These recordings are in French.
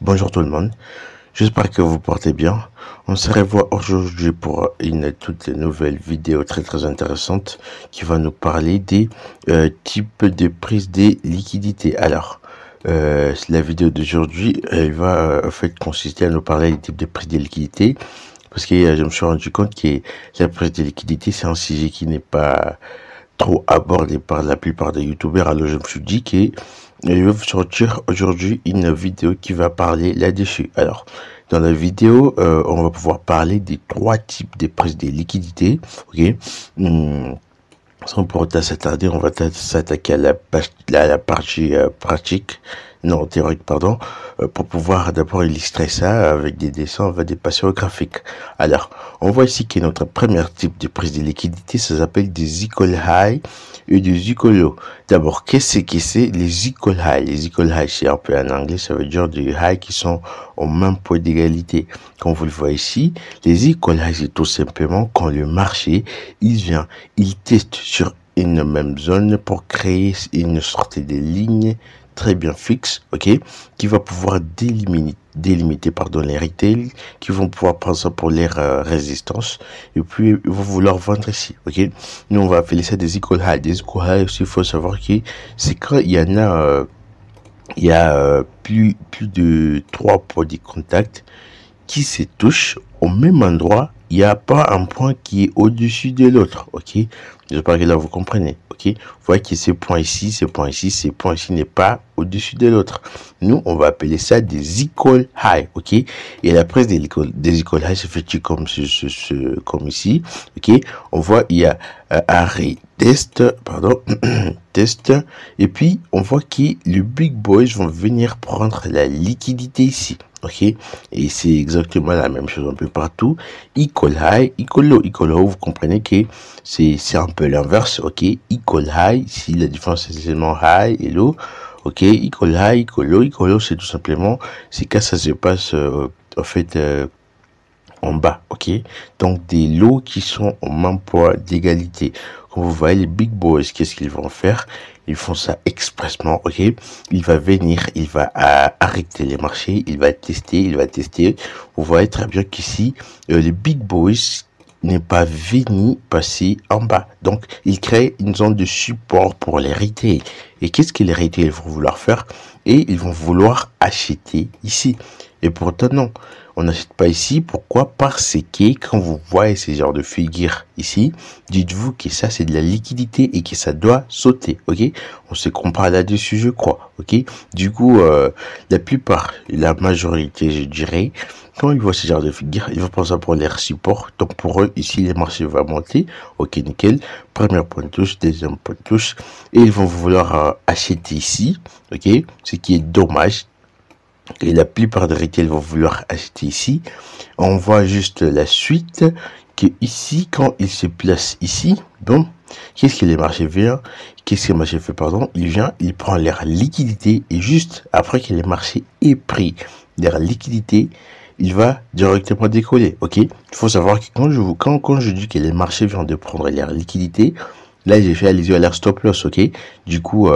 Bonjour tout le monde, j'espère que vous portez bien. On se revoit aujourd'hui pour une toute nouvelle vidéo très intéressante qui va nous parler des types de prise des liquidités. Alors, la vidéo d'aujourd'hui, elle va en fait consister à nous parler des types de prise des liquidités parce que je me suis rendu compte que la prise des liquidités, c'est un sujet qui n'est pas trop abordé par la plupart des youtubeurs. Alors je me suis dit que je vais vous sortir aujourd'hui une vidéo qui va parler là-dessus. Alors, dans la vidéo, on va pouvoir parler des trois types de prises de liquidités. Ok. Sans pour autant s'attarder, on va s'attaquer à la partie pratique, non théorique, pardon, pour pouvoir d'abord illustrer ça avec des dessins, on va dépasser au graphique. Alors, on voit ici que notre premier type de prise de liquidité, ça s'appelle des equal high et des equal low. D'abord, qu'est-ce que c'est les equal high? Les equal high, c'est un peu en anglais, ça veut dire des high qui sont au même point d'égalité. Comme vous le voyez ici, les equal high, c'est tout simplement quand le marché, il teste sur une même zone pour créer une sorte de ligne très bien fixe, ok, qui va pouvoir délimiter les retails, qui vont pouvoir prendre ça pour les résistances, et puis ils vont vouloir vendre ici, ok. Nous, on va appeler ça des equal high. Des equal high aussi, il faut savoir que c'est quand il y en a, plus de 3 points de contact qui se touchent au même endroit. Il n'y a pas un point qui est au-dessus de l'autre, ok. J'espère que là vous comprenez, ok. Vous voyez que ce point ici, ce point ici, ce point ici n'est pas au-dessus de l'autre. Nous, on va appeler ça des equal high, ok. Et la prise des equal high se fait comme comme ici, ok. On voit il y a arrêt test, pardon, test, et puis on voit que les big boys vont venir prendre la liquidité ici. Ok, et c'est exactement la même chose un peu partout. Equal high, equal low. Equal low, vous comprenez que c'est un peu l'inverse. Ok, equal high, si la différence c'est seulement high et low. Ok, equal high, equal low. Equal low, c'est tout simplement, c'est quand ça se passe en fait en bas, ok. Donc des lots qui sont au même poids d'égalité. Comme vous voyez, les big boys, qu'est-ce qu'ils vont faire? Ils font ça expressement, ok. Il va venir, il va arrêter les marchés, il va tester. Vous voyez très bien qu'ici, les big boys n'est pas venu passer en bas. Donc, il crée une zone de support pour les retail. Et qu'est-ce que les retail vont vouloir faire? Et ils vont vouloir acheter ici. Et pourtant, non. On n'achète pas ici. Pourquoi? Parce que quand vous voyez ces genres de figures ici, dites-vous que ça, c'est de la liquidité et que ça doit sauter. Ok? On se compare là-dessus, je crois. Ok? Du coup, la majorité, je dirais, quand ils voient ce genre de figures, ils vont prendre ça pour les supports. Donc, pour eux, ici, les marchés vont monter. Ok, nickel. Premier point de touche, deuxième point de touche. Et ils vont vouloir acheter ici. Ok? Ce qui est dommage. Et la plupart des retail vont vouloir acheter ici. On voit juste la suite que ici, quand il se place ici, bon, qu'est-ce que les marchés font? Qu'est-ce que le marché fait, pardon? Il vient, il prend leur liquidité et juste après que les marchés aient pris leur liquidité, il va directement décoller, ok? Il faut savoir que quand je dis que les marchés viennent de prendre leur liquidité, là, j'ai fait allusion à leur stop loss, ok? Du coup,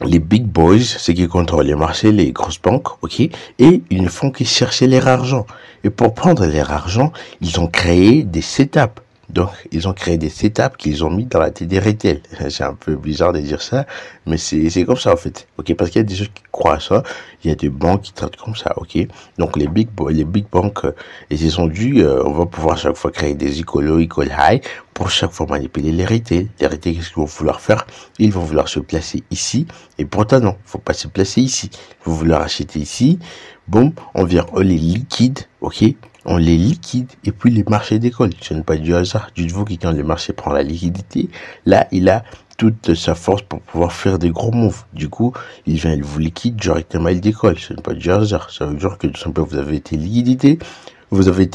les big boys, ceux qui contrôlent les marchés, les grosses banques, ok, et ils ne font que chercher leur argent. Et pour prendre leur argent, ils ont créé des setups. Donc, ils ont créé des setups qu'ils ont mis dans la tête des retail. C'est un peu bizarre de dire ça, mais c'est comme ça, en fait. Ok, parce qu'il y a des gens qui croient à ça. Il y a des banques qui traitent comme ça, ok. Donc, les big boys, les big banques, ils sont dû, on va pouvoir chaque fois créer des equal low, equal high, pour chaque fois manipuler les retail. Les retail, qu'est-ce qu'ils vont vouloir faire? Ils vont vouloir se placer ici. Et pourtant, non, faut pas se placer ici. Ils vont vouloir acheter ici. Bon, on les liquide, ok? On les liquide et puis les marchés décollent. Ce n'est pas du hasard. Dites-vous que quand le marché prend la liquidité, là, il a toute sa force pour pouvoir faire des gros moves. Du coup, il vient, il vous liquide directement, il décolle. Ce n'est pas du hasard. Ça veut dire que tout simplement, vous avez été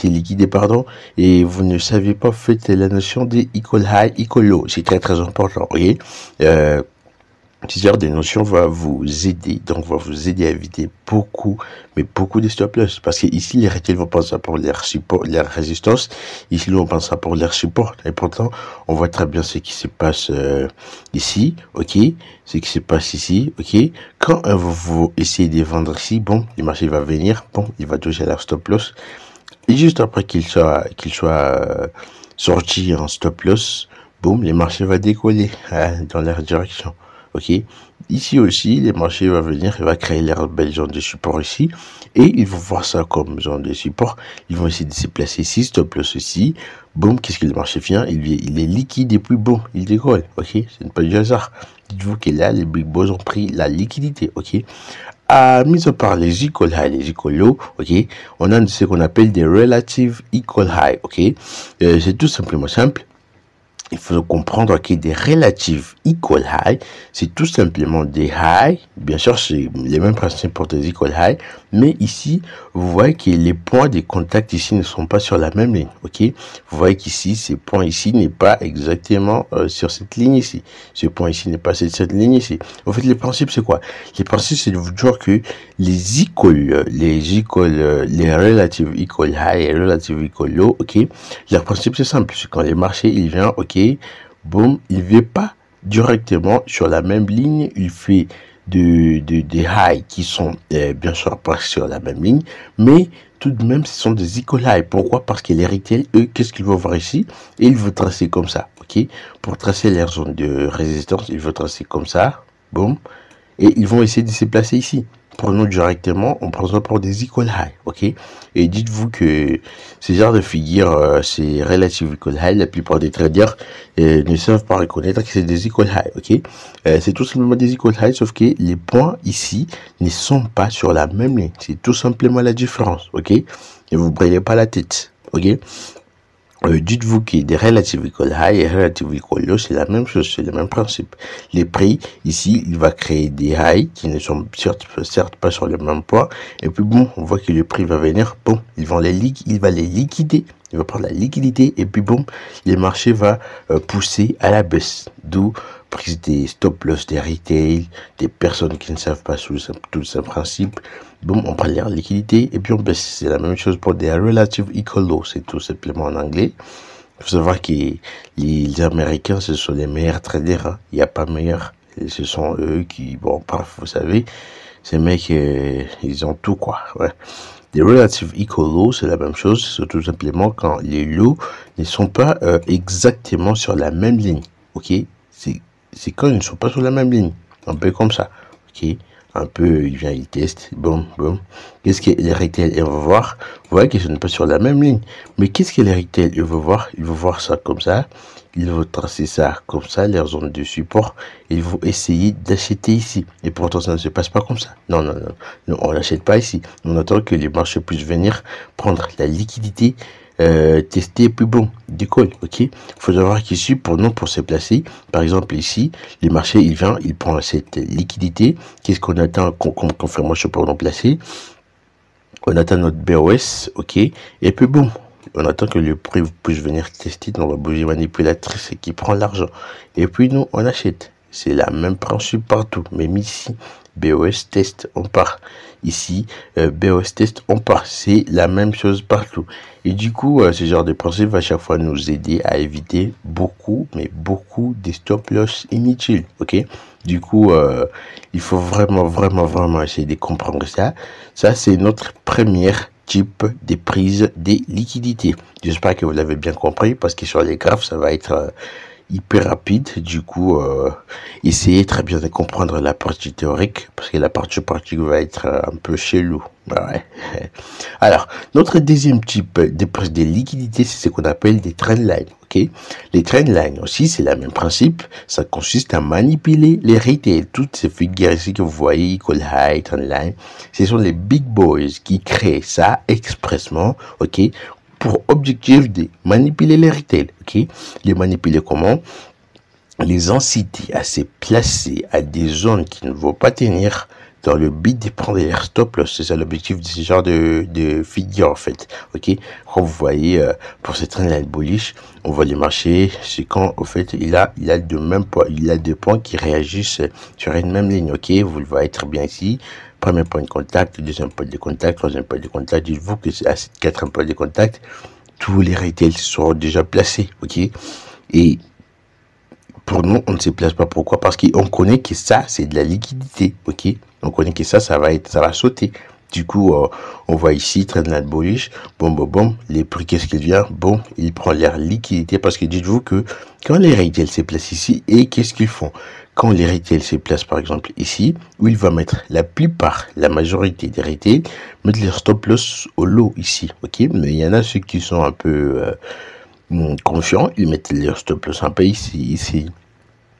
liquidé, pardon, et vous ne savez pas, faites la notion des equal high, equal low. C'est très important, ok? Ce genre de notion va vous aider, donc va vous aider à éviter beaucoup, mais beaucoup de stop loss. Parce que ici, les retail vont prendre ça pour leur support, leur résistance. Ici, nous, on prend ça pour leur support. Et pourtant, on voit très bien ce qui se passe ici, ok? Ce qui se passe ici, ok? Quand vous essayez de vendre ici, bon, le marché va venir, bon, il va toucher leur stop loss. Et juste après qu'il soit sorti en stop loss, boum, les marchés vont décoller dans leur direction. Ok. Ici aussi, les marchés vont venir, il va créer leur belle zone de support ici, et ils vont voir ça comme zone de support. Ils vont essayer de se placer ici, stop loss ici. Boum, qu'est-ce que le marché fait? Il est liquide et puis boum, il décolle. Ok, ce n'est pas du hasard. Dites-vous que là, les big boss ont pris la liquidité. Ok. Mis à part les equal high, les equal low, ok, on a ce qu'on appelle des relative equal high, ok. C'est tout simplement simple. Il faut comprendre que des relatives equal high, c'est tout simplement des high. Bien sûr, c'est les mêmes principes pour des equal high, mais ici, vous voyez que les points de contact ici ne sont pas sur la même ligne, ok. Vous voyez qu'ici, ces points ici n'est pas exactement sur cette ligne ici. Ce point ici n'est pas sur cette ligne ici. En fait, le principe, c'est quoi? Le principe, c'est de vous dire que les relative equal high et relative equal low, ok. Le principe, c'est simple. C'est quand les marchés, il vient, ok, boum, il ne vient pas directement sur la même ligne, il fait des highs qui sont bien sûr pas sur la même ligne, mais tout de même ce sont des equal highs. Pourquoi? Parce que les retail, eux, qu'est-ce qu'ils vont voir ici? Et ils vont tracer comme ça, ok. Pour tracer leur zone de résistance, ils vont tracer comme ça, boum, et ils vont essayer de se placer ici. Pour nous directement, on prend ça pour des equal high, ok. Et dites-vous que ces genres de figures, c'est relative equal high. La plupart des traders ne savent pas reconnaître que c'est des equal high, ok. C'est tout simplement des equal high, sauf que les points ici ne sont pas sur la même ligne. C'est tout simplement la différence, ok. Et vous brûlez pas la tête, ok. Dites-vous que des relative equal high et relative equal low, c'est la même chose, c'est le même principe. Les prix, ici, il va créer des highs qui ne sont certes pas sur le même point. Et puis bon, on voit que le prix va venir, bon, il va les liquider. Il va prendre la liquidité et puis bon, les marchés va pousser à la baisse. D'où prise des stop loss des retail, des personnes qui ne savent pas tout ce principe. Bon, on prend leur liquidité et puis on baisse. C'est la même chose pour des relative equal low. C'est tout simplement en anglais. Il faut savoir que les Américains, ce sont les meilleurs traders. Hein. Il n'y a pas meilleur. Et ce sont eux qui, bon, parfois, vous savez, ces mecs, ils ont tout, quoi. Ouais. Les relative equal low, c'est la même chose. C'est tout simplement quand les lows ne sont pas exactement sur la même ligne. Ok? C'est quand ils ne sont pas sur la même ligne. Un peu comme ça. Ok? Un peu, il vient, il teste, boum, boum. Qu'est-ce que les retail, ils vont voir? Vous voyez qu'ils ne sont pas sur la même ligne. Mais qu'est-ce que les retail, ils vont voir? Ils vont voir ça comme ça. Ils vont tracer ça comme ça, leur zone de support. Ils vont essayer d'acheter ici. Et pourtant, ça ne se passe pas comme ça. Non, non, non. Non, on n'achète pas ici. On attend que les marchés puissent venir prendre la liquidité, tester, puis bon, décolle, ok. Faut savoir qu'ici, pour nous, pour se placer, par exemple ici, les marchés, il vient, il prend cette liquidité. Qu'est-ce qu'on attend comme confirmation pour nous placer? On attend notre BOS, ok. Et puis bon, on attend que le prix puisse venir tester dans la bougie manipulatrice qui prend l'argent. Et puis nous, on achète. C'est la même principe partout. Même ici, BOS test, on part. Ici, BOS test, on part. C'est la même chose partout. Et du coup, ce genre de principe va à chaque fois nous aider à éviter beaucoup, mais beaucoup des stop loss inutiles. Ok? Du coup, il faut vraiment essayer de comprendre ça. Ça, c'est notre première type de prise des liquidités. J'espère que vous l'avez bien compris parce que sur les graphes, ça va être hyper rapide. Du coup, essayez très bien de comprendre la partie théorique parce que la partie pratique va être un peu chelou. Ouais. Alors, notre deuxième type de prise de liquidité, c'est ce qu'on appelle des trendlines. Ok, les trendlines aussi, c'est le même principe. Ça consiste à manipuler les retail. Toutes ces figures ici que vous voyez, equal high, trendline, ce sont les big boys qui créent ça expressement. Ok, pour objectif de manipuler les retail, ok. Les manipuler comment? Les inciter à se placer à des zones qui ne vont pas tenir dans le but de prendre les stop loss. C'est ça l'objectif de ce genre de figure en fait. Ok, comme vous voyez pour ce trendline bullish, on voit les marchés, c'est quand au fait il a deux points qui réagissent sur une même ligne. Ok, vous le voyez très bien ici. Premier point de contact, deuxième point de contact, troisième point de contact. Dites-vous que c'est à cette quatrième point de contact, tous les retails seront déjà placés. Ok, et pour nous, on ne se place pas. Pourquoi? Parce qu'on connaît que ça, c'est de la liquidité. Ok, on connaît que ça va sauter. Du coup, on voit ici, trendline bullish, boum, les prix, qu'est-ce qu'il vient? Bon, il prend leur liquidité parce que dites-vous que quand les retails se placent ici, et qu'est-ce qu'ils font? Quand les retails se placent, par exemple, ici, où il va mettre la majorité des retails, mettre leur stop loss au lot ici, ok? Mais il y en a ceux qui sont un peu confiants, ils mettent leur stop loss un peu ici.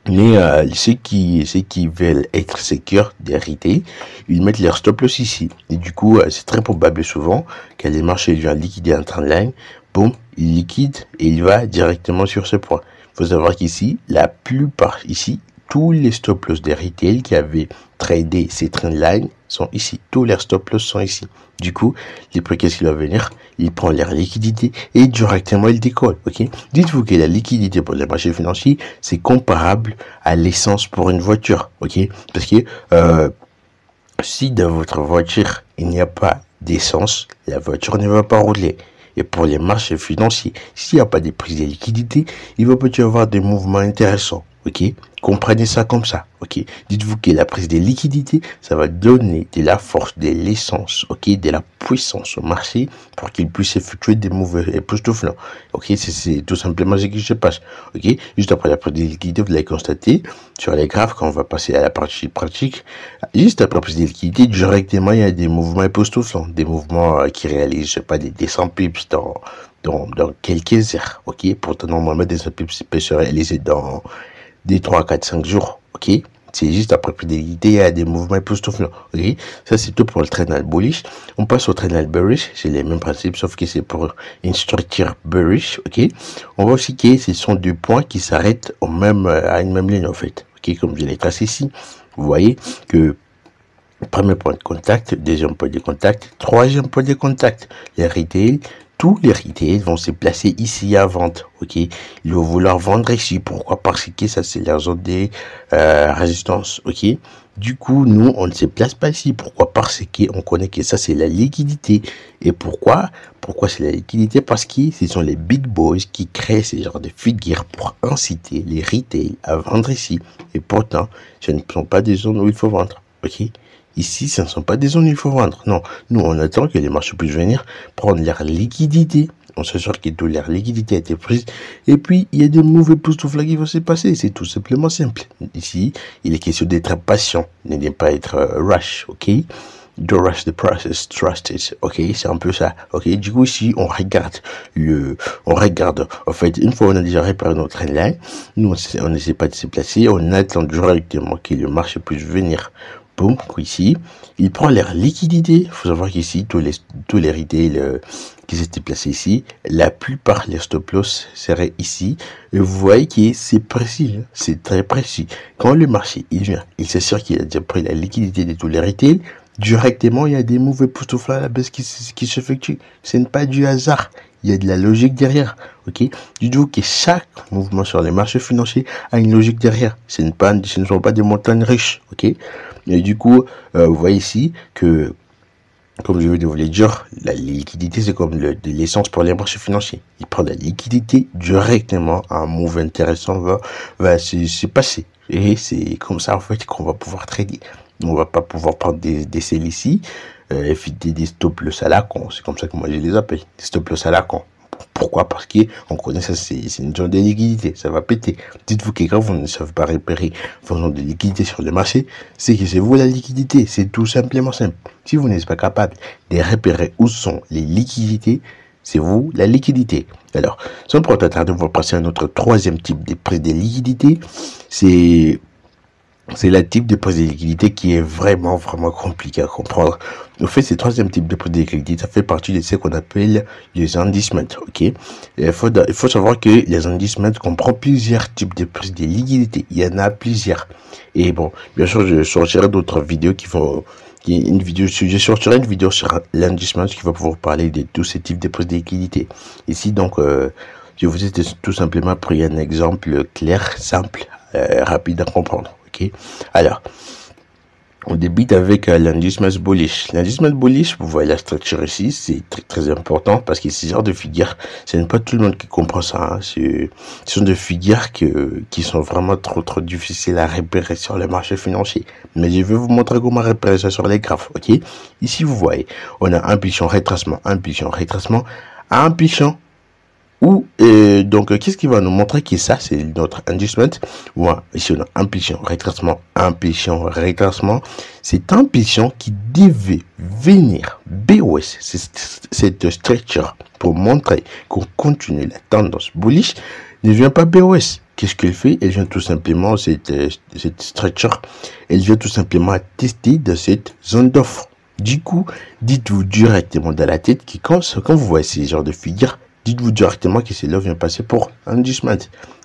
Mais ceux qui veulent être sécures des retail, ils mettent leur stop loss ici. Et du coup, c'est très probable souvent que les marchés viennent liquider un trendline. Boum, il liquide et il va directement sur ce point. Il faut savoir qu'ici, la plupart ici, tous les stop loss des retail qui avaient tradé ces trendlines sont ici. Tous leurs stop loss sont ici. Du coup, les prix, qu'est-ce qu'il va venir? Il prend leur liquidité et directement il décolle. Ok? Dites-vous que la liquidité pour les marchés financiers, c'est comparable à l'essence pour une voiture. Ok? Parce que si dans votre voiture il n'y a pas d'essence, la voiture ne va pas rouler. Et pour les marchés financiers, s'il n'y a pas de prise de liquidité, il va peut-être y avoir des mouvements intéressants. Ok, comprenez ça comme ça. Ok, dites-vous que la prise de liquidité, ça va donner de la force, de l'essence, ok, de la puissance au marché pour qu'il puisse effectuer des mouvements époustouflants. Ok, c'est tout simplement ce qui se passe. Ok, juste après la prise de liquidité, vous l'avez constaté sur les graphes quand on va passer à la partie pratique. Juste après la prise de liquidité, directement il y a des mouvements époustouflants, des mouvements qui réalisent, je sais pas, des 100 pips dans quelques heures. Ok, pourtant normalement des 100 pips peuvent se réaliser dans des 3, 4, 5 jours, ok? C'est juste après fidélité, il y a des mouvements époustouflants, ok? Ça, c'est tout pour le trendline bullish. On passe au trendline bearish, c'est les mêmes principes, sauf que c'est pour une structure bearish, ok? On voit aussi que ce sont deux points qui s'arrêtent à une même ligne, en fait, ok? Comme je l'ai tracé ici. Vous voyez que premier point de contact, deuxième point de contact, troisième point de contact. Les retail, tous les retail vont se placer ici à vendre, ok? Ils vont vouloir vendre ici. Pourquoi? Parce que ça, c'est leur zone de résistance, ok? Du coup, nous, on ne se place pas ici. Pourquoi? Parce qu'on connaît que ça, c'est la liquidité. Et pourquoi c'est la liquidité? Parce que ce sont les big boys qui créent ce genre de figures pour inciter les retail à vendre ici. Et pourtant, ce ne sont pas des zones où il faut vendre, ok? Ici, ce ne sont pas des zones où il faut vendre. Non, nous, on attend que les marchés puissent venir prendre leur liquidité. On s'assure que toute leur liquidité a été prise. Et puis, il y a des mauvais époustouflants qui vont se passer. C'est tout simplement simple. Ici, il est question d'être patient, de ne pas être rush, ok? Don't rush the process, trust it, ok? C'est un peu ça, ok? Du coup, ici, on regarde, en fait, une fois on a déjà réparé notre trendline, nous, on n'essaie pas de se placer, on attend directement que le marché puisse venir. Boum, ici, il prend leur liquidité. Il faut savoir qu'ici, tous les retail qui s'étaient placés ici, la plupart les stop loss seraient ici. Et vous voyez que c'est précis, hein, c'est très précis. Quand le marché, il vient, il s'assure qu'il a déjà pris la liquidité de tous les retail, directement, il y a des mauvais époustouflants à la baisse qui s'effectuent. Ce n'est pas du hasard. Il y a de la logique derrière, ok? Dites-vous que chaque mouvement sur les marchés financiers a une logique derrière. Ce ne sont pas des montagnes riches, ok? Et du coup, vous voyez ici que, comme je vais vous le dire, la liquidité, c'est comme de l'essence pour les marchés financiers. Il prend la liquidité directement, un move intéressant va se passer. Et c'est comme ça, en fait, qu'on va pouvoir trader. On va pas pouvoir prendre des cells ici, éviter des stop loss à la con. C'est comme ça que moi je les appelle. Des stop loss à la con. Pourquoi? Parce qu'on connaît ça, c'est une zone de liquidité, ça va péter. Dites-vous que quand vous ne savez pas repérer vos zones de liquidité sur le marché, c'est que c'est vous la liquidité, c'est tout simplement simple. Si vous n'êtes pas capable de repérer où sont les liquidités, c'est vous la liquidité. Alors, sans pour tarder, on va passer à notre troisième type de prise de liquidité, c'est C'est le type de prise de liquidité qui est vraiment compliqué à comprendre. En fait, ce troisième type de prise de liquidité, ça fait partie de ce qu'on appelle les endissements, ok? Il faut savoir que les endissements comprennent plusieurs types de prise de liquidité. Il y en a plusieurs. Et bon, bien sûr, je sortirai d'autres vidéos je sortirai une vidéo sur l'endissement qui va pouvoir parler de tous ces types de prise de liquidité. Ici, donc, je vous ai tout simplement pris un exemple clair, simple, rapide à comprendre. Ok, alors on débute avec l'indice bullish. L'indice bullish, vous voyez la structure ici, c'est très important parce que ces genres de figures, ce n'est pas tout le monde qui comprend ça. Hein. Ce sont des figures qui sont vraiment trop difficiles à repérer sur le marché financier. Mais je vais vous montrer comment repérer ça sur les graphes. Ok, ici vous voyez, on a un pichon retracement, un pichon. Ou donc qu'est-ce qui va nous montrer que ça c'est notre inducement. Voilà, ici on a un pichon retracement, c'est un pichon qui devait venir BOS cette structure pour montrer qu'on continue la tendance bullish ne vient pas BOS. Qu'est-ce qu'elle fait? Elle vient tout simplement cette structure, elle vient tout simplement tester de cette zone d'offre. Du coup, dites-vous directement dans la tête que quand vous voyez ces genres de figures, dites-vous directement que cela vient passer pour un inducement.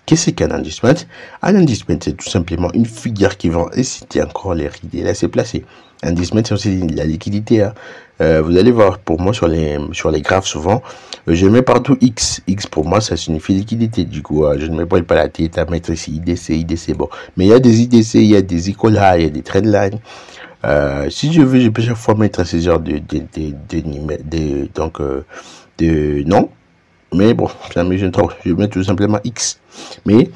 Qu'est-ce qu'un inducement? Un inducement, c'est tout simplement une figure qui va inciter encore les idées à se placer. Un inducement, c'est aussi la liquidité. Hein. Vous allez voir, pour moi, sur les graphes, souvent, je mets partout X. X, pour moi, ça signifie liquidité. Du coup, je ne me brûle pas la tête à mettre ici IDC. Bon. Mais il y a des IDC, il y a des equal high, il y a des trendlines. Si je veux, je peux chaque fois mettre ces genres non. Mais bon, ça me gêne trop. Je vais mettre tout simplement X. Mais,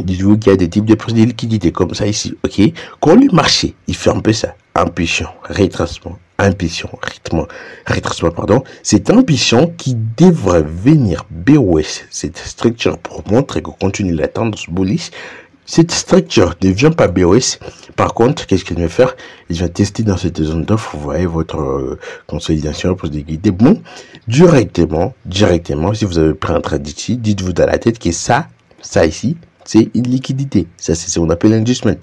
dites-vous qu'il y a des types de prises de liquidité comme ça ici, ok? Quand le marché, il fait un peu ça, impulsion, retracement, c'est impulsion qui devrait venir BOS, cette structure pour montrer qu'on continue la tendance bullish. Cette structure ne vient pas BOS. Par contre, qu'est-ce qu'il va faire? Il va tester dans cette zone d'offre. Vous voyez votre consolidation pour liquidité. Bon, directement, si vous avez pris un trade ici, dites-vous dans la tête que ça ici, c'est une liquidité. Ça, c'est ce qu'on appelle l'inducement.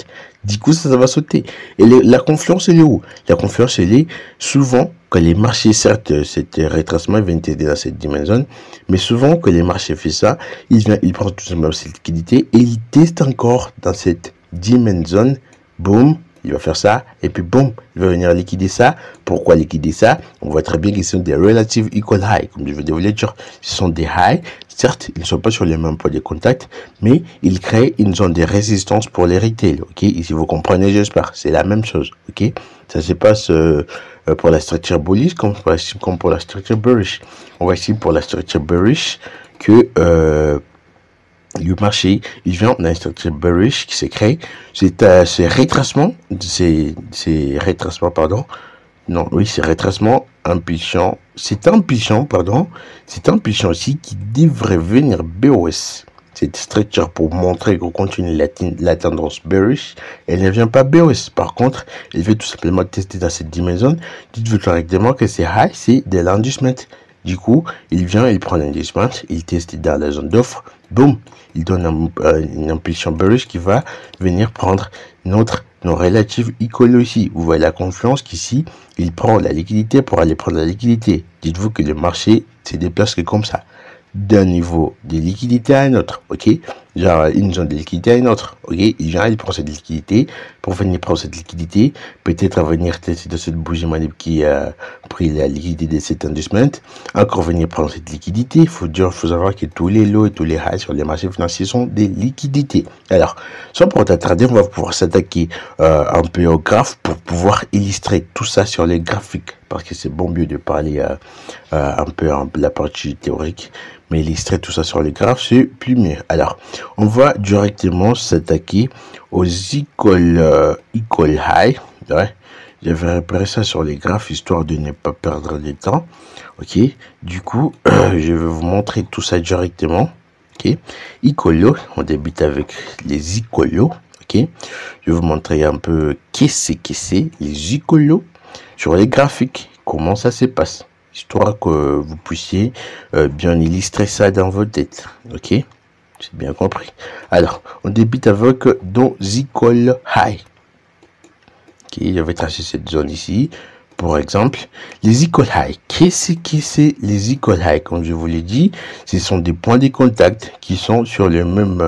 Du coup, ça va sauter. Et la confiance, elle est où? La confiance, elle est souvent que les marchés, certes, cet retracement vient t'aider dans cette dimension, mais souvent que les marchés font ça, il prend tout simplement cette liquidité et il teste encore dans cette dimension. Boum, il va faire ça, et puis boum, il va venir liquider ça. Pourquoi liquider ça? On voit très bien qu'ils sont des relative equal high, comme je vais vous le dire. Ce sont des highs, certes, ils ne sont pas sur les mêmes points de contact, mais ils créent une zone de résistance pour les retail, ok? Ici, vous comprenez, j'espère, c'est la même chose, ok? Ça se passe pour la structure bullish comme pour la structure bearish. On voit ici pour la structure bearish que le marché, il vient dans une structure bearish qui se crée. C'est retracement, c'est un pichon aussi qui devrait venir BOS. Cette structure pour montrer qu'on continue la tendance bearish, elle ne vient pas BOS. Par contre, elle veut tout simplement tester dans cette dimension. Dites-vous correctement que c'est high, c'est de l'inducement. Du coup, il vient, il prend l'inducement, il teste dans la zone d'offre, boum, il donne une impulsion bearish qui va venir prendre nos relatives equal ici. Vous voyez la confiance qu'ici, il prend la liquidité pour aller prendre la liquidité. Dites-vous que le marché se déplace que comme ça, d'un niveau de liquidité à un autre, ok? Genre une zone de liquidité à une autre, ok? Il vient, il prend cette liquidité, pour venir prendre cette liquidité, peut-être venir tester de cette bougie manip qui a pris la liquidité de cet inducement, encore venir prendre cette liquidité. Il faut savoir que tous les lows et tous les highs sur les marchés financiers sont des liquidités. Alors, sans pour t'attarder, on va pouvoir s'attaquer un peu au graphe pour pouvoir illustrer tout ça sur les graphiques, parce que c'est bon mieux de parler un peu de la partie théorique, mais illustrer tout ça sur les graphes, c'est plus mieux. Alors, on va directement s'attaquer aux equal high. Ouais. Je vais repérer ça sur les graphes, histoire de ne pas perdre de temps. Ok. Du coup, je vais vous montrer tout ça directement. Ok. Equal low, on débute avec les equal low. Ok. Je vais vous montrer un peu qu'est-ce que c'est les equal low sur les graphiques, comment ça se passe, histoire que vous puissiez bien illustrer ça dans votre tête, ok? C'est bien compris. Alors, on débute avec dans Equal High. Ok, je vais tracer cette zone ici. Pour exemple, les equal high. Qu'est-ce que c'est les equal high? Comme je vous l'ai dit, ce sont des points de contact qui sont sur le même,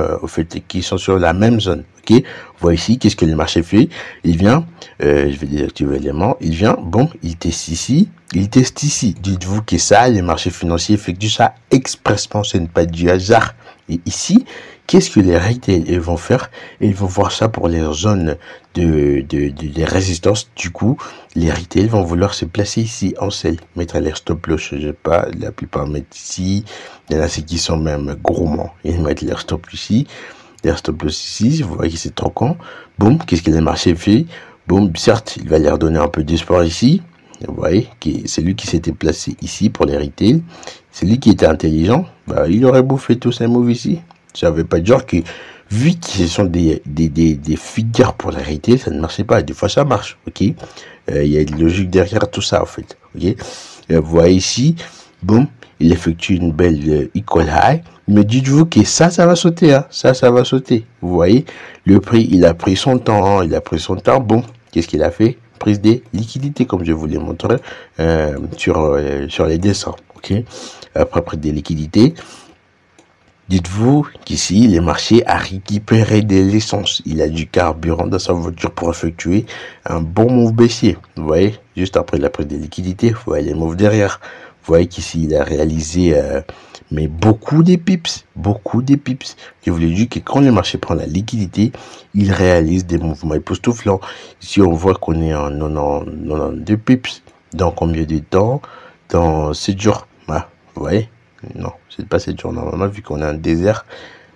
qui sont sur la même zone. Ok, voyez ici, qu'est-ce que le marché fait? Il vient, je vais désactiver l'élément. Il vient, bon, il teste ici, il teste ici. Dites-vous que ça, les marchés financiers effectuent ça expressement, ce n'est pas du hasard. Et ici, qu'est-ce que les retail vont faire? Ils vont voir ça pour les zones de résistance. Du coup, les retail vont vouloir se placer ici en sell, mettre leur stop loss. Je sais pas, la plupart mettent ici. Il y en a ceux qui sont même gourmands. Ils mettent leur stop ici, leur stop loss ici. Vous voyez que c'est trop con. Boum, qu'est-ce que le marché fait? Boum, certes, il va leur donner un peu d'espoir ici. Vous voyez, c'est lui qui s'était placé ici pour les retail. C'est lui qui était intelligent. Bah, il aurait bouffé tous ces moves ici. Ça veut pas dire que, vu que ce sont des figures pour les retail, ça ne marchait pas. Des fois, ça marche, ok? Il y a une logique derrière tout ça, en fait, ok? Vous voyez ici, boum, il effectue une belle equal high. Mais dites-vous que ça va sauter, hein? Ça va sauter. Vous voyez, le prix, il a pris son temps, Bon, qu'est-ce qu'il a fait? Prise des liquidités, comme je vous l'ai montré sur les dessins, ok? Après prise des liquidités, dites-vous qu'ici, le marché a récupéré de l'essence. Il a du carburant dans sa voiture pour effectuer un bon move baissier. Vous voyez, juste après la prise des liquidités, vous voyez les moves derrière. Vous voyez qu'ici, il a réalisé mais beaucoup de pips. Je vous l'ai dit que quand le marché prend la liquidité, il réalise des mouvements époustouflants. Ici, on voit qu'on est en 92 pips. Dans combien de temps? Dans 7 jours. Ah, vous voyez? Non, c'est pas 7 jours. Normalement, vu qu'on est un désert,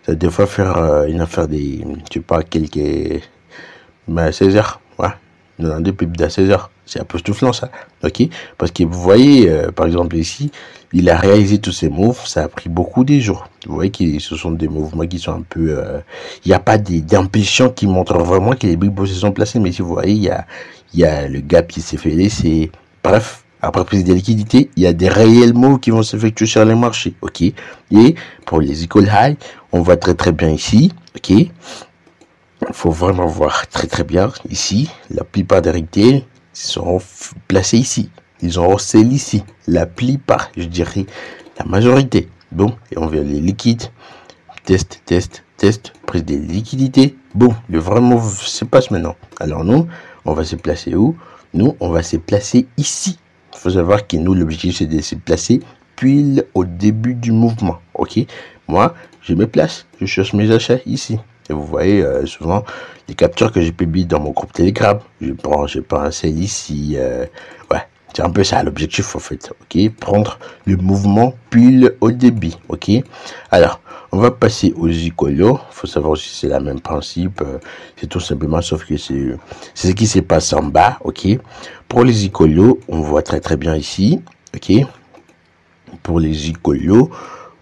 ça des fois faire une affaire des, je sais pas, quelques, 16 heures. Ouais. 92 pips à 16 heures. C'est époustouflant, ça. Ok? Parce que vous voyez, par exemple, ici, il a réalisé tous ces moves, ça a pris beaucoup de jours. Vous voyez que ce sont des mouvements qui sont un peu... il n'y a pas d'impulsion qui montrent vraiment que les big boss se sont placés. Mais si vous voyez, il y a le gap qui s'est fait laisser. Bref, après prise de liquidité, il y a des réels moves qui vont s'effectuer sur les marchés. Ok? Et pour les equal high, on voit très très bien ici. Ok? Il faut vraiment voir très très bien ici. La plupart des retail seront placés ici. Ils ont sell ici. La plupart, je dirais, la majorité. Bon, et on vient les liquides. Test, prise des liquidités. Bon, le vrai move se passe maintenant. Alors nous, on va se placer où? Nous, on va se placer ici. Il faut savoir que nous, l'objectif, c'est de se placer pile au début du mouvement. Ok? Moi, je me place. Je cherche mes achats ici. Et vous voyez souvent les captures que j'ai publiées dans mon groupe Telegram. Je prends un sell ici. Ouais. C'est un peu ça l'objectif en fait, ok? Prendre le mouvement pile au débit, ok? Alors, on va passer aux Zicolo. Il faut savoir si c'est le même principe. C'est tout simplement, sauf que c'est ce qui se passe en bas, ok? Pour les Zicolo, on voit très très bien ici, ok? Pour les Zicolo,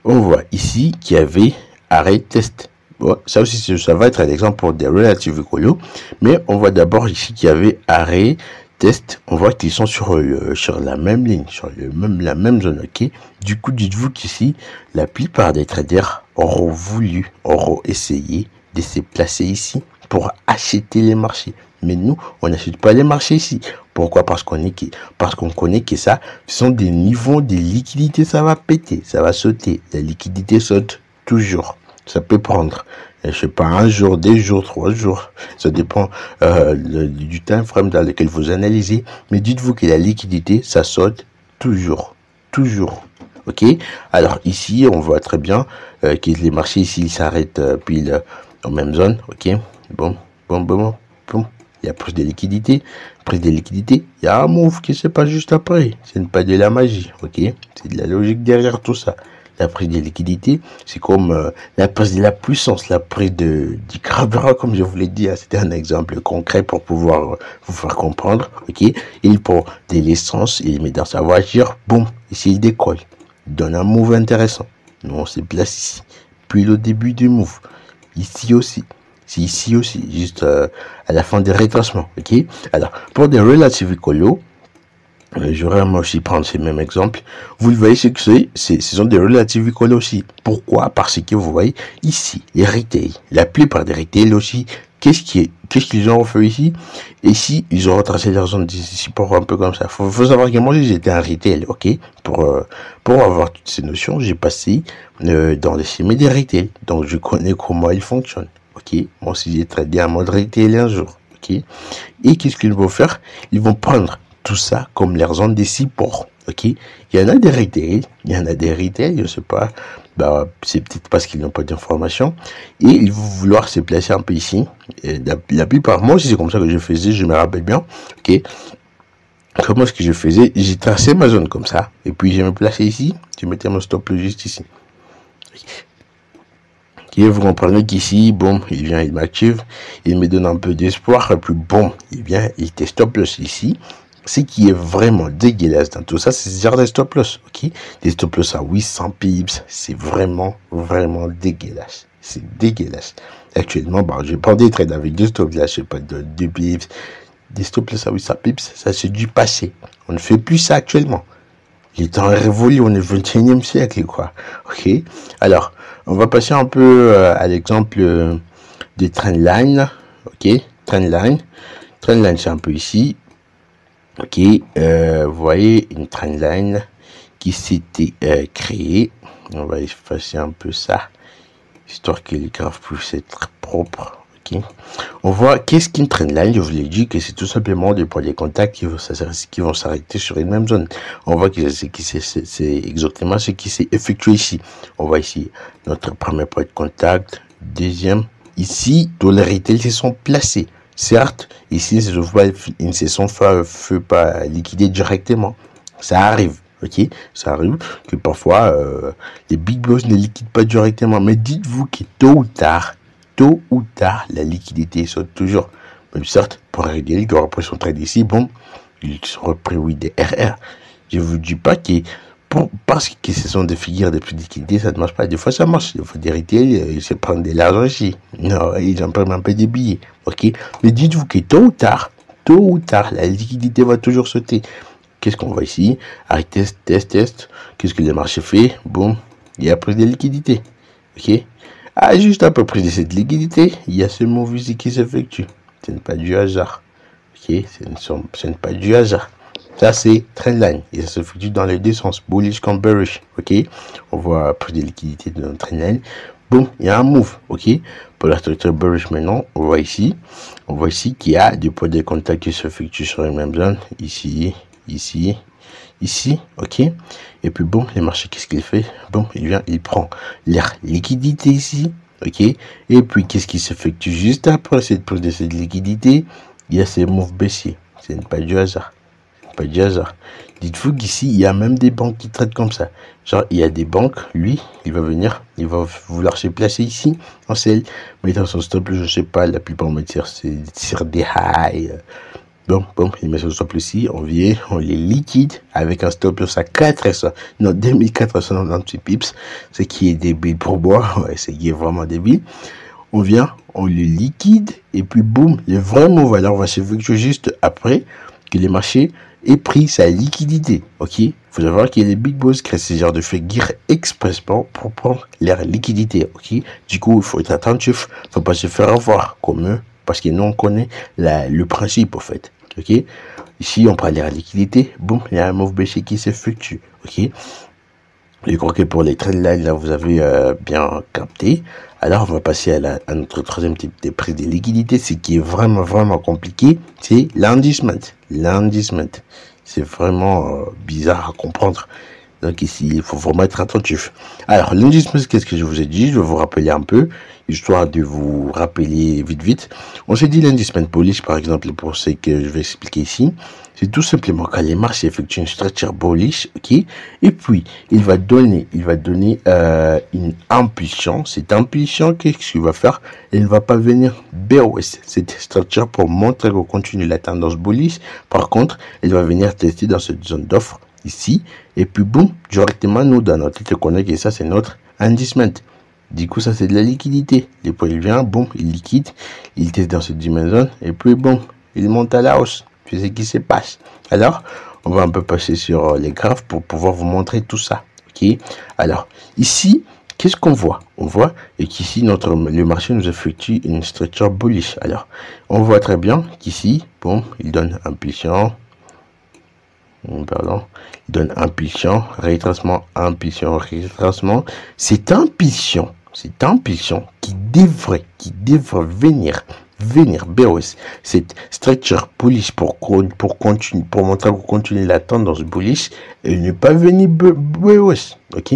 on voit ici qu'il y avait arrêt test. Bon, ça aussi, ça va être un exemple pour des relative Zicolo. Mais on voit d'abord ici qu'il y avait arrêt test, on voit qu'ils sont sur la même ligne, sur la même zone, ok? Du coup, dites-vous qu'ici, la plupart des traders auront essayé de se placer ici pour acheter les marchés. Mais nous, on n'achète pas les marchés ici. Pourquoi? Parce qu'on connaît que ça, ce sont des niveaux de liquidité, ça va péter, ça va sauter. La liquidité saute toujours. Ça peut prendre, je sais pas, 1 jour, 2 jours, 3 jours. Ça dépend du time frame dans lequel vous analysez. Mais dites-vous que la liquidité, ça saute toujours. Ok? Alors ici, on voit très bien que les marchés ici, ils s'arrêtent pile en même zone. Ok? Bon. Il y a prise de liquidité. Il y a un move qui se passe juste après. Ce n'est pas de la magie. Ok? C'est de la logique derrière tout ça. La prise de liquidité, c'est comme la prise de la puissance, la prise du carburant, comme je vous l'ai dit. C'était un exemple concret pour pouvoir vous faire comprendre. Ok, il prend de l'essence, il met dans sa voiture, boum, ici il décolle. Il donne un move intéressant. Nous on se place ici. Puis le début du move, ici aussi. C'est ici aussi, juste à la fin des retracements. Ok, alors pour des relative écolo, J'aurais moi aussi prendre ces mêmes exemples. Vous le voyez, c'est que ce sont des relative equal aussi. Pourquoi? Parce que vous voyez ici, les retail, la plupart des retail aussi, qu'est-ce qu'ils ont fait ici? Ici, ils ont retracé leur zone d'ici pour un peu comme ça. Faut savoir que moi, j'étais un retail, ok? Pour avoir toutes ces notions, j'ai passé dans les schémas des retail. Donc, je connais comment ils fonctionnent, ok? Moi aussi, j'ai traité un mode retail un jour, ok? Et qu'est-ce qu'ils vont faire? Ils vont prendre tout ça comme leur zone des supports, ok? Il y en a des retail, je sais pas, bah, c'est peut-être parce qu'ils n'ont pas d'informations, et ils vont vouloir se placer un peu ici. Et la plupart, moi aussi c'est comme ça que je faisais, je me rappelle bien, ok? Comment est-ce que je faisais? J'ai tracé ma zone comme ça, et puis je me plaçais ici, je mettais mon stop juste ici. Okay, vous comprenez qu'ici, bon, il vient, il m'active, il me donne un peu d'espoir, et puis bon, il vient, il te stop loss ici. Ce qui est vraiment dégueulasse dans tout ça, c'est ce genre de stop loss, ok? Des stop loss à 800 pips, c'est vraiment, vraiment dégueulasse. C'est dégueulasse. Actuellement, bon, je prends des trades avec des stop loss, je sais pas, de 2 pips, des stop loss à 800 pips, ça c'est du passé. On ne fait plus ça actuellement. Les temps révolus, on est au 21e siècle, quoi. Ok? Alors, on va passer un peu à l'exemple des trendline. Ok? Trendline. Trendline, c'est un peu ici. Ok? Vous voyez une trendline qui s'était créée. On va effacer un peu ça, histoire que les graphes puissent être propres. Okay. On voit qu'est-ce qu'une trendline. Je vous l'ai dit que c'est tout simplement des points de contact qui vont s'arrêter sur une même zone. On voit que c'est exactement ce qui s'est effectué ici. On voit ici notre premier point de contact, deuxième. Ici, tous les retail se sont placés. Certes, ici, ils ne se sont pas liquidés directement. Ça arrive. Ok, ça arrive que parfois les big boss ne liquident pas directement, mais dites-vous que tôt ou tard, la liquidité saute toujours. Même certes, pour un retail qui aura pris son trade ici, bon, il sera pris oui des RR. Je vous dis pas que parce que ce sont des figures de plus liquidité, ça ne marche pas. Des fois, ça marche. Des fois, des retail, ils se prennent de l'argent ici. Non, ils en prennent un peu des billets. Ok, mais dites-vous que tôt ou tard, la liquidité va toujours sauter. Qu'est-ce qu'on voit ici? Arrêt, test. Qu'est-ce que le marché fait? Bon, il y a pris de liquidité. Ok? Ah, juste à peu près de cette liquidité, il y a ce move ici qui s'effectue. Ce n'est pas du hasard. Ok? Ce n'est pas du hasard. Ça, c'est trendline. Et ça s'effectue dans les deux sens. Bullish comme bearish. Ok? On voit plus de liquidité dans notre trendline. Bon, il y a un move. Ok? Pour la structure bearish maintenant, on voit ici qu'il y a des points de contact qui s'effectuent sur une même zone. Ici, ok. Et puis bon, les marchés, qu'est-ce qu'il fait? Bon, il prend l'air liquidité ici, ok. Et puis qu'est-ce qui s'effectue juste après cette prise de cette liquidité? Il y a ces moves baissiers. Ce n'est pas du hasard. Pas du hasard. Dites-vous qu'ici, il y a même des banques qui traitent comme ça. Genre, il y a des banques, lui, il va venir, il va vouloir se placer ici, en sell, mettre son stop, je sais pas, la plupart on tire des highs. Bon, il met son stop ici, on vient, on les liquide avec un stop loss à 2498 pips, ce qui est débile pour moi, ouais, ce qui est vraiment débile. On vient, on le liquide, et puis boum, le vrai move alors va s'effectuer juste après que le marché ait pris sa liquidité, ok? Il faut savoir que les big boss créent ce genre de figure expressément pour prendre leur liquidité, ok? Du coup, il faut être attentif, il ne faut pas se faire avoir comme eux, parce que nous on connaît le principe, en fait. Ok, ici on prend la liquidité, boum, il y a un move baissier qui s'effectue. Ok, je crois que pour les trendlines là vous avez bien capté. Alors on va passer à notre troisième type de prix de liquidité. Ce qui est vraiment compliqué, c'est l'endissement. C'est vraiment bizarre à comprendre. Donc ici, il faut vraiment être attentif. Alors, l'endissement, qu'est-ce que je vous ai dit? Je vais vous rappeler un peu, histoire de vous rappeler vite. On s'est dit l'endissement bullish, par exemple, pour ce que je vais expliquer ici. C'est tout simplement quand les marchés effectuent une structure bullish, ok? Et puis, il va donner une impulsion. Cette impulsion, qu'est-ce qu'il va faire? Il ne va pas venir BOS, cette structure, pour montrer qu'on continue la tendance bullish. Par contre, il va venir tester dans cette zone d'offre ici, et puis boum, directement nous dans notre titre connect, et ça c'est notre indicement. Du coup ça c'est de la liquidité. Les points il vient, boum, il liquide, il teste dans cette dimension, et puis bon, il monte à la hausse. C'est ce qui se passe. Alors on va un peu passer sur les graphes pour pouvoir vous montrer tout ça. Ok, alors ici, qu'est-ce qu'on voit? On voit qu'ici, le marché nous effectue une structure bullish. Alors, on voit très bien qu'ici, bon, il donne impulsion. Pardon, il donne impulsion, retracement, impulsion, retracement. Cette impulsion qui devrait venir BOS, cette structure bullish pour continuer, pour montrer qu'on continue la tendance bullish, elle n'est pas venue BOS, ok,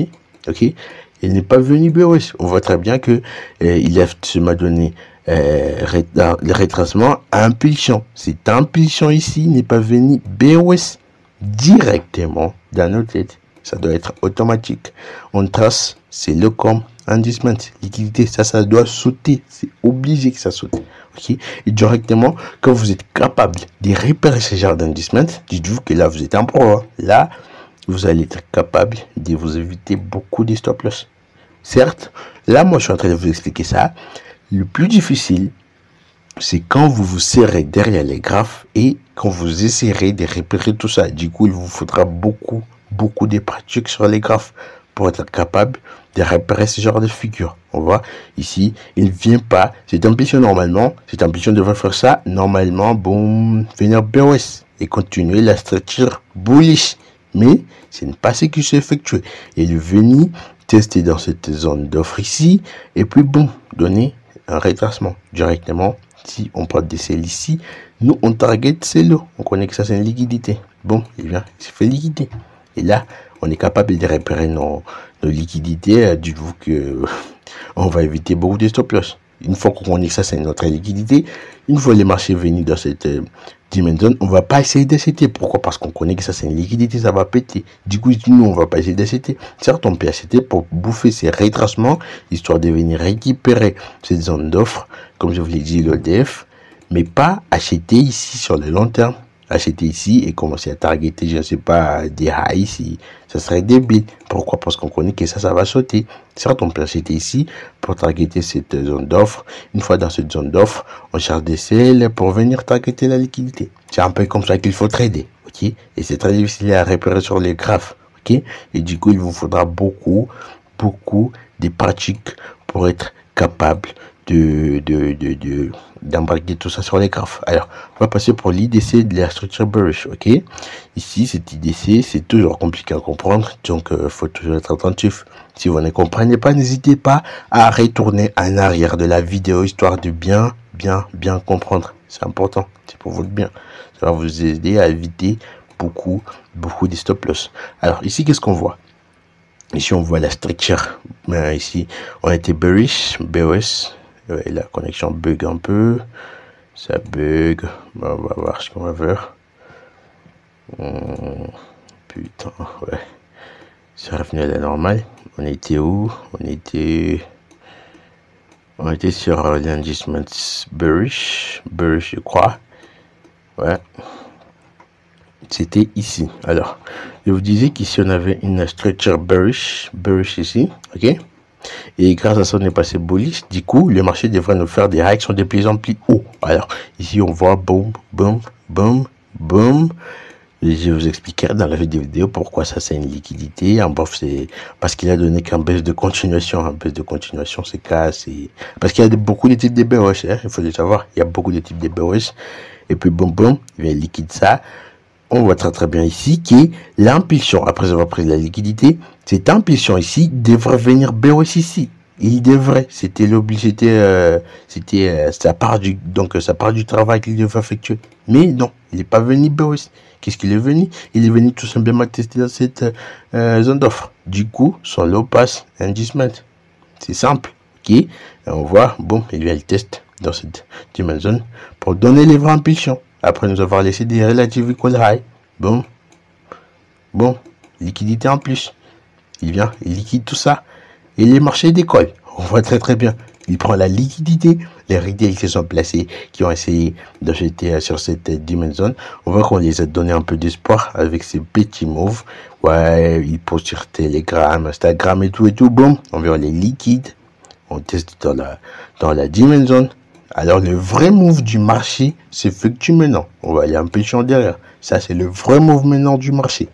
elle n'est pas venue BOS. On voit très bien que il a m'a donné le retracement à impulsion. Cette impulsion ici n'est pas venue BOS directement dans nos têtes. Ça doit être automatique. On trace, c'est le com, inducement, liquidité, ça doit sauter. C'est obligé que ça saute. Ok. Et directement, quand vous êtes capable de repérer ce genre d'inducement, dites-vous que là, vous êtes en pro. Là, vous allez être capable de vous éviter beaucoup de stop loss. Certes, là, moi, je suis en train de vous expliquer ça. Le plus difficile, c'est quand vous vous serrez derrière les graphes et quand vous essayerez de repérer tout ça. Du coup, il vous faudra beaucoup de pratiques sur les graphes pour être capable de repérer ce genre de figure. On voit ici, il ne vient pas. Cette ambition normalement, cette ambition devrait faire ça. Normalement, bon, venir BOS et continuer la structure bullish. Mais ce n'est pas ce qui s'est effectué. Il est venu tester dans cette zone d'offre ici et puis bon, donner un retracement directement. Si on prend des cells ici, nous on target c'est l'eau. On connaît que ça c'est une liquidité. Bon, il vient, il se fait liquider. Et là, on est capable de repérer nos liquidités. Dites-vous que on va éviter beaucoup de stop loss. Une fois qu'on connaît que ça c'est notre liquidité, une fois les marchés venus dans cette dimension, on va pas essayer d'acheter. Pourquoi? Parce qu'on connaît que ça c'est une liquidité, ça va péter. Du coup, nous on va pas essayer d'acheter. Certes, on peut acheter pour bouffer ces retracements, histoire de venir récupérer cette zone d'offre, comme je vous l'ai dit, l'ODF, mais pas acheter ici sur le long terme. Acheter ici et commencer à targeter, je ne sais pas, des highs ici, ça serait débile. Pourquoi? Parce qu'on connaît que ça va sauter. Certes, on peut acheter ici pour targeter cette zone d'offre. Une fois dans cette zone d'offre, on cherche des sells pour venir targeter la liquidité. C'est un peu comme ça qu'il faut trader, ok? Et c'est très difficile à repérer sur les graphes, ok? Et du coup, il vous faudra beaucoup de pratiques pour être capable d'embarquer tout ça sur les graphes. Alors, on va passer pour l'IDC de la structure bearish, ok? Ici, cet IDC, c'est toujours compliqué à comprendre, donc faut toujours être attentif. Si vous ne comprenez pas, n'hésitez pas à retourner en arrière de la vidéo, histoire de bien comprendre. C'est important, c'est pour votre bien. Ça va vous aider à éviter beaucoup de stop loss. Alors, ici, qu'est-ce qu'on voit? Ici, on voit la structure. Ici, on était bearish, BOS. Ouais, la connexion bug un peu. Ça bug. Bon, on va voir ce qu'on va faire. Putain, ouais. C'est revenu à la normale. On était où? On était sur l'indice bearish. Bearish, je crois. Ouais. C'était ici. Alors, je vous disais qu'ici, on avait une structure bearish ici. OK? Et grâce à ça, on est passé bullish. Du coup, le marché devrait nous faire des réactions de plus en plus haut. Alors, ici, on voit boum. Et je vais vous expliquer dans la vidéo pourquoi ça, c'est une liquidité. En bref, c'est parce qu'il a donné qu'un baisse de continuation. Un baisse de continuation, c'est parce qu'il y a beaucoup de types de BOS. Il faut le savoir. Il y a beaucoup de types de BOS. Et puis, boum, il vient liquide ça. On voit très bien ici que l'impulsion, après avoir pris la liquidité, cette impulsion ici devrait venir BOS ici. Il devrait, c'était ça part du travail qu'il devait effectuer. Mais non, il n'est pas venu BOS. Qu'est-ce qu'il est venu? Il est venu tout simplement tester dans cette zone d'offre. Du coup, son low pass inducement. C'est simple, ok? Et on voit, bon, il vient le test dans cette dimension pour donner les vraies impulsions. Après nous avoir laissé des relative equal high. Bon, liquidité en plus. Il vient, il liquide tout ça. Et les marchés décollent. On voit très bien. Il prend la liquidité. Les retails qui sont placés, qui ont essayé d'acheter sur cette dimension. On voit qu'on les a donné un peu d'espoir avec ces petits moves. Ouais, ils postent sur Telegram, Instagram et tout. Bon, on verra les liquides. On teste dans la dimension. Alors, le vrai move du marché s'effectue maintenant. On va aller impulsion derrière. Ça, c'est le vrai move maintenant du marché.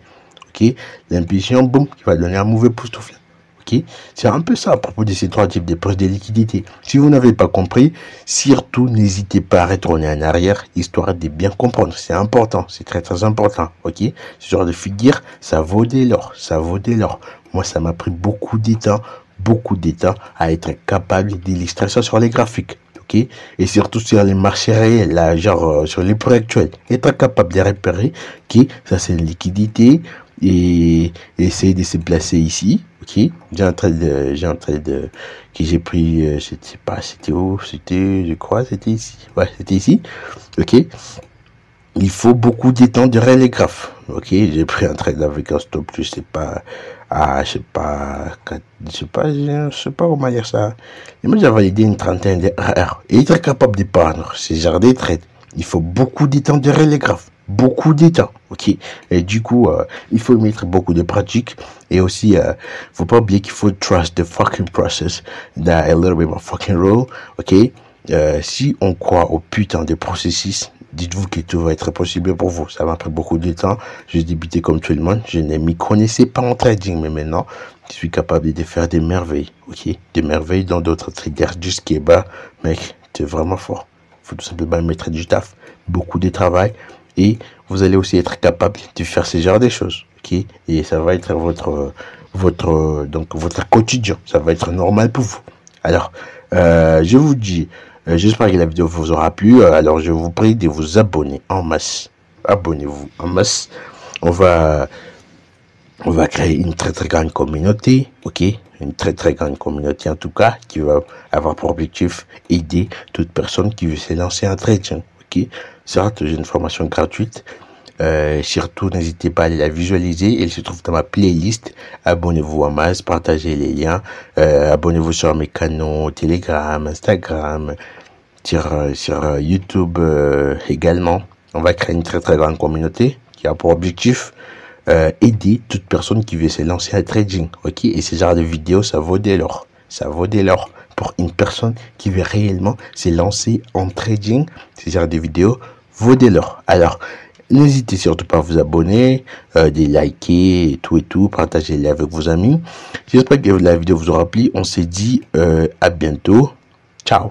Ok, l'impulsion, boum, qui va donner un mauvais époustouflant. Ok, c'est un peu ça à propos de ces trois types de prises de liquidité. Si vous n'avez pas compris, surtout n'hésitez pas à retourner en arrière, histoire de bien comprendre. C'est important, c'est très très important. Ok, ce genre de figure, ça vaut de l'or, ça vaut de l'or. Moi, ça m'a pris beaucoup de temps à être capable d'illustrer ça sur les graphiques. Okay? Et surtout sur les marchés réels, là, genre sur les prix actuels, être capable de repérer que ça c'est une liquidité et essayer de se placer ici. Ok, j'ai un trade que j'ai pris, je sais pas, c'était où, c'était, je crois, c'était ici. Ouais, c'était ici. Ok, il faut beaucoup de temps de les graphes. Ok, j'ai pris un trade avec un stop, je sais pas, je sais pas comment dire ça. Et moi, j'ai validé une trentaine de RR. Et être capable de prendre ce genre de trades, il faut beaucoup de temps de les graphes. Beaucoup de temps, ok. Et du coup, il faut mettre beaucoup de pratique. Et aussi, faut pas oublier qu'il faut trust the fucking process. That a little bit more fucking rule, ok. Si on croit au putain de processus, dites-vous que tout va être possible pour vous. Ça m'a pris beaucoup de temps. J'ai débuté comme tout le monde. Je ne m'y connaissais pas en trading, mais maintenant, je suis capable de faire des merveilles. Ok, des merveilles dans d'autres traders du ski bas. Mec, tu es vraiment fort. Faut tout simplement mettre du taf, beaucoup de travail, et vous allez aussi être capable de faire ce genre de choses. Ok, et ça va être votre quotidien. Ça va être normal pour vous. Alors, je vous dis. J'espère que la vidéo vous aura plu. Alors, je vous prie de vous abonner en masse. Abonnez-vous en masse. On va créer une très très grande communauté. Ok, une très très grande communauté en tout cas qui va avoir pour objectif aider toute personne qui veut se lancer en trading. Ok, certes, j'ai une formation gratuite. Surtout, n'hésitez pas à aller la visualiser. Elle se trouve dans ma playlist. Abonnez-vous en masse, partagez les liens. Abonnez-vous sur mes canaux Telegram, Instagram, sur YouTube également. On va créer une très très grande communauté qui a pour objectif aider toute personne qui veut se lancer à trading. Ok, et ce genre de vidéos, ça vaut de l'or. Ça vaut de l'or pour une personne qui veut réellement se lancer en trading. Ce genre de vidéos vaut de l'or. Alors, n'hésitez surtout pas à vous abonner, de liker et tout, partagez-les avec vos amis. J'espère que la vidéo vous aura plu. On se dit à bientôt. Ciao.